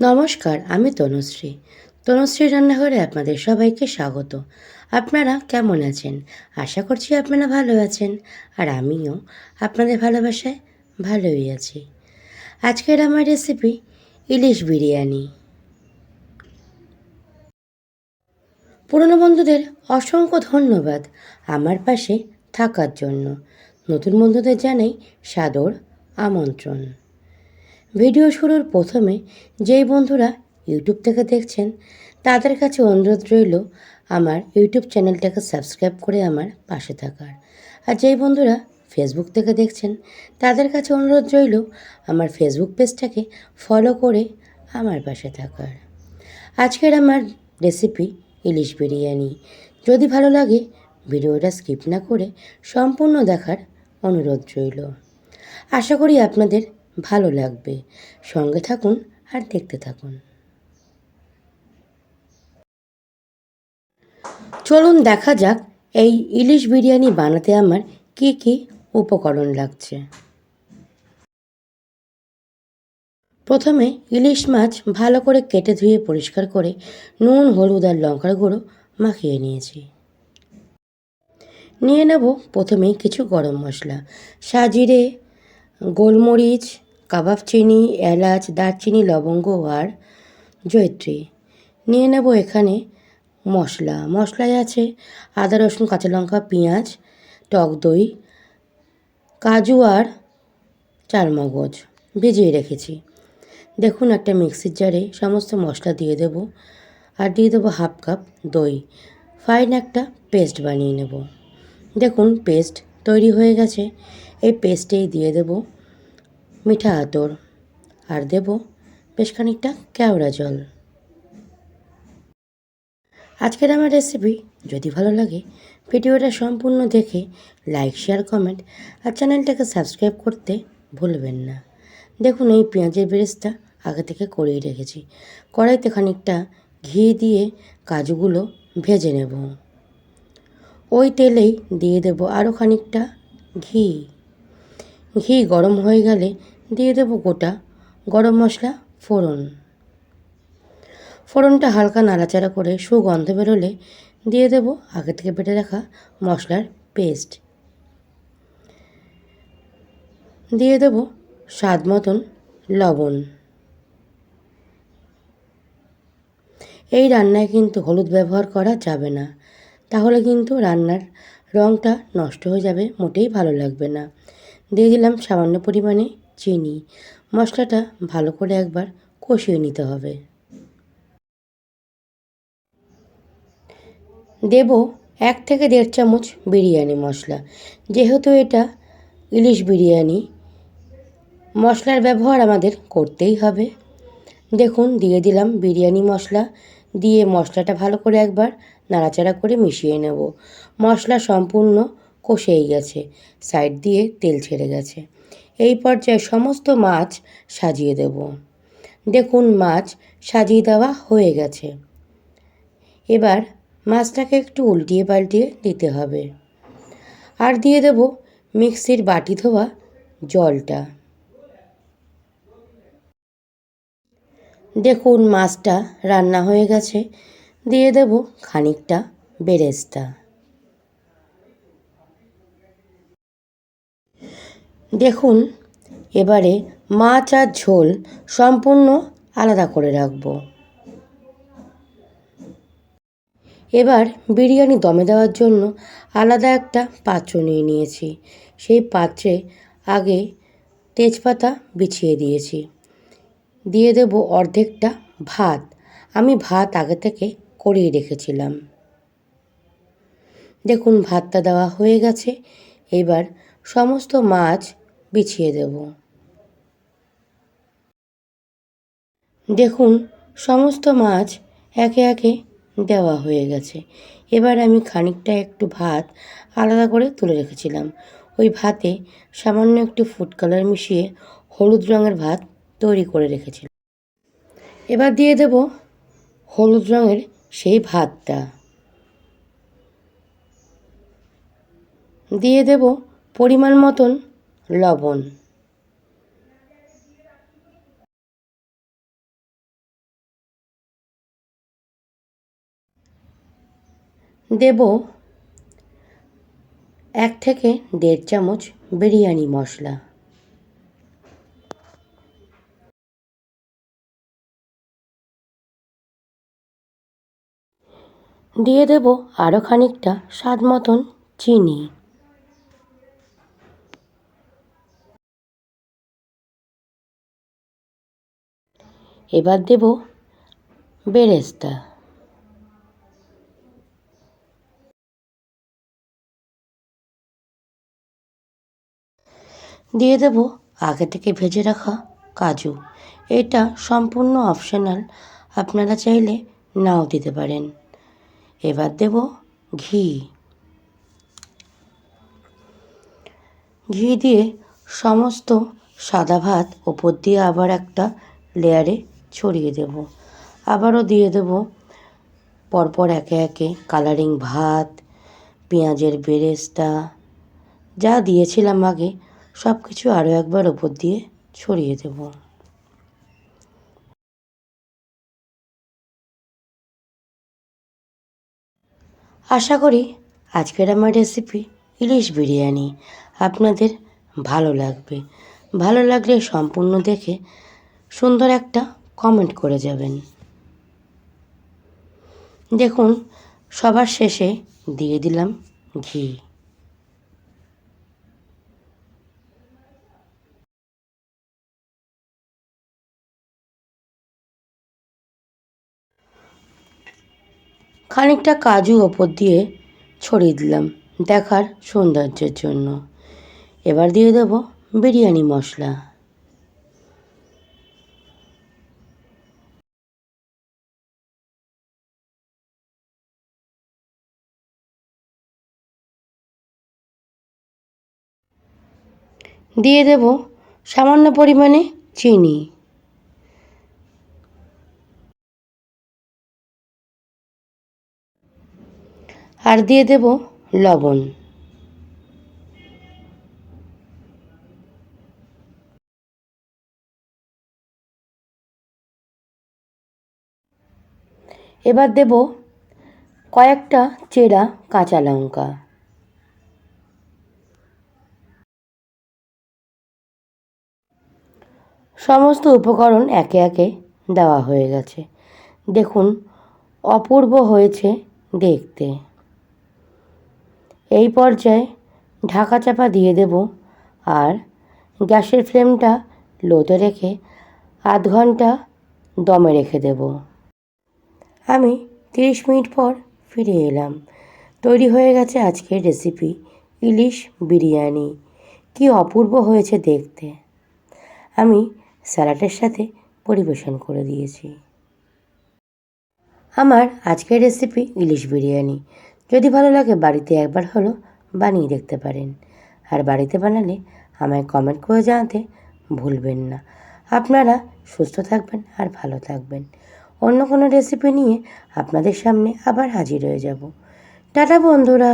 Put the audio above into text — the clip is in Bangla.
নমস্কার, আমি তনুশ্রী। তনুশ্রী রান্নাঘরে আপনাদের সবাইকে স্বাগত। আপনারা কেমন আছেন? আশা করছি আপনারা ভালো আছেন, আর আমিও আপনাদের ভালোবাসায় ভালোই আছি। আজকের আমার রেসিপি ইলিশ বিরিয়ানি। পুরনো বন্ধুদের অসংখ্য ধন্যবাদ আমার পাশে থাকার জন্য। নতুন বন্ধুদের জানাই সাদর আমন্ত্রণ। ভিডিও শুরুর প্রথমে যেই বন্ধুরা ইউটিউব থেকে দেখছেন তাদের কাছে অনুরোধ রইল আমার ইউটিউব চ্যানেলটাকে সাবস্ক্রাইব করে আমার পাশে থাকার। আর যেই বন্ধুরা ফেসবুক থেকে দেখছেন তাদের কাছে অনুরোধ রইল আমার ফেসবুক পেজটাকে ফলো করে আমার পাশে থাকার। আজকের আমার রেসিপি ইলিশ বিরিয়ানি। যদি ভালো লাগে ভিডিওটা স্কিপ না করে সম্পূর্ণ দেখার অনুরোধ রইল। আশা করি আপনাদের ভালো লাগবে। সঙ্গে থাকুন আর দেখতে থাকুন। চলুন দেখা যাক এই ইলিশ বিরিয়ানি বানাতে আমার কি কি উপকরণ লাগছে। প্রথমে ইলিশ মাছ ভালো করে কেটে ধুয়ে পরিষ্কার করে নুন, হলুদ আর লঙ্কার গুঁড়ো মাখিয়ে নিয়েছি। নিয়ে নেব প্রথমেই কিছু গরম মশলা, সাজিরে, গোলমরিচ, কাবাব চিনি, এলাচ, দারচিনি, লবঙ্গ আর জয়িত্রী। নিয়ে নেব এখানে মশলায় আছে আদা, রসুন, কাঁচা লঙ্কা, পেঁয়াজ, টক দই, কাজু আর চারমগজ ভিজিয়ে রেখেছি। দেখুন একটা মিক্সির জারে সমস্ত মশলা দিয়ে দেব, আর দিয়ে দেবো হাফ কাপ দই। ফাইন একটা পেস্ট বানিয়ে নেব। দেখুন পেস্ট তৈরি হয়ে গেছে। এই পেস্টেই দিয়ে দেব মিঠা আতর আর দেব বেশ খানিকটা কেওড়া জল। আজকের আমার রেসিপি যদি ভালো লাগে ভিডিওটা সম্পূর্ণ দেখে লাইক, শেয়ার, কমেন্ট আর চ্যানেলটাকে সাবস্ক্রাইব করতে ভুলবেন না। দেখুন এই পেঁয়াজের বেরেস্তা আগে থেকে করেই রেখেছি। কড়াইতে খানিকটা ঘি দিয়ে কাজুগুলো ভেজে নেব। ওই তেলেই দিয়ে দেব আরও খানিকটা ঘি। ঘি গরম হয়ে গেলে দিয়ে দেব গোটা গরম মশলা ফোড়ন। ফোড়নটা হালকা নাড়াচাড়া করে সুগন্ধ বেরোলে দিয়ে দেব আগে থেকে বেটে রাখা মশলার পেস্ট। দিয়ে দেব স্বাদ মতন লবণ। এই রান্নায় কিন্তু হলুদ ব্যবহার করা যাবে না, তাহলে কিন্তু রান্নার রঙটা নষ্ট হয়ে যাবে, মোটেই ভালো লাগবে না। দিয়ে দিলাম সামান্য পরিমাণে চিনি। মশলাটা ভালো করে একবার কষিয়ে নিতে হবে। দেব 1 থেকে 1.5 চামচ বিরিয়ানি মশলা। যেহেতু এটা ইলিশ বিরিয়ানি, মশলার ব্যবহার আমাদের করতেই হবে। দেখুন দিয়ে দিলাম বিরিয়ানি মশলা। দিয়ে মশলাটা ভালো করে একবার নাড়াচাড়া করে মিশিয়ে নেব। মশলা সম্পূর্ণ কষেই গেছে, সাইড দিয়ে তেল ছেড়ে গেছে। এই পর্যায়ে সমস্ত মাছ সাজিয়ে দেব। দেখুন মাছ সাজিয়ে দেওয়া হয়ে গেছে। এবার মাছটাকে একটু উল্টিয়ে পাল্টিয়ে দিতে হবে। আর দিয়ে দেব মিক্সির বাটি ধোয়া জলটা। দেখুন মাছটা রান্না হয়ে গেছে। দিয়ে দেব খানিকটা বেরেস্তা। দেখুন এবারে মাছ আর ঝোল সম্পূর্ণ আলাদা করে রাখবো। এবার বিরিয়ানি দমে দেওয়ার জন্য আলাদা একটা পাত্র নিয়ে নিয়েছি। সেই পাত্রে আগে তেজপাতা বিছিয়ে দিয়েছি। দিয়ে দেব অর্ধেকটা ভাত। আমি ভাত আগে থেকে করিয়ে রেখেছিলাম। দেখুন ভাতটা দেওয়া হয়ে গেছে। এবার সমস্ত মাছ বিছিয়ে দেব। দেখুন সমস্ত মাছ একে একে দেওয়া হয়ে গেছে। এবার আমি খানিকটা একটু ভাত আলাদা করে তুলে রেখেছিলাম। ওই ভাতে সামান্য একটু ফুড কালার মিশিয়ে হলুদ রঙের ভাত তৈরি করে রেখেছিলাম। এবার দিয়ে দেব হলুদ রঙের সেই ভাতটা। দিয়ে দেব পরিমাণ মতন লবণ। দেব 1 থেকে 1.5 চামচ বিরিয়ানি মশলা। দিয়ে দেব আরও খানিকটা স্বাদ মতন চিনি। এবার দেব বেরেস্তা। দিয়ে দেব আগে থেকে ভেজে রাখা কাজু। এটা সম্পূর্ণ অপশনাল, আপনারা চাইলে নাও দিতে পারেন। এবার দেব ঘি। ঘি দিয়ে সমস্ত সাদা ভাত ওপর দিয়ে আবার একটা লেয়ারে ছড়িয়ে দেব। আবারও দিয়ে দেব পরপর একে একে কালারিং ভাত, পেঁয়াজের বেরেস্তা, যা দিয়েছিলাম আগে সব কিছু আরও একবার ওপর দিয়ে ছড়িয়ে দেব। আশা করি আজকের আমার রেসিপি ইলিশ বিরিয়ানি আপনাদের ভালো লাগবে। ভালো লাগলে সম্পূর্ণ দেখে সুন্দর একটা কমেন্ট করে যাবেন। দেখুন সবার শেষে দিয়ে দিলাম ঘি। খানিকটা কাজু ওপর দিয়ে ছড়িয়ে দিলাম দেখার সৌন্দর্যের জন্য। এবার দিয়ে দেব বিরিয়ানি মশলা। দিয়ে দেব সামান্য পরিমাণে চিনি। আর দিয়ে দেব লবণ। এবার দেব কয়েকটা চেরা কাঁচা লঙ্কা। সমস্ত উপকরণ একে একে দেওয়া হয়ে গেছে। দেখুন অপূর্ব হয়েছে দেখতে। এই পর্যায়ে ঢাকা চাপা দিয়ে দেব আর গ্যাসের ফ্লেমটা লোতে রেখে আধ ঘন্টা দমে রেখে দেব। আমি 30 মিনিট পর ফিরে এলাম। তৈরি হয়ে গেছে আজকের রেসিপি ইলিশ বিরিয়ানি। কি অপূর্ব হয়েছে দেখতে। আমি স্যালাডের সাথে পরিবেশন করে দিয়েছি। আমার আজকের রেসিপি ইলিশ বিরিয়ানি যদি ভালো লাগে বাড়িতে একবার হলো বানিয়ে দেখতে পারেন। আর বাড়িতে বানালে আমায় কমেন্ট করে জানাতে ভুলবেন না। আপনারা সুস্থ থাকবেন আর ভালো থাকবেন। অন্য কোনো রেসিপি নিয়ে আপনাদের সামনে আবার হাজির হয়ে যাব। টাটা বন্ধুরা।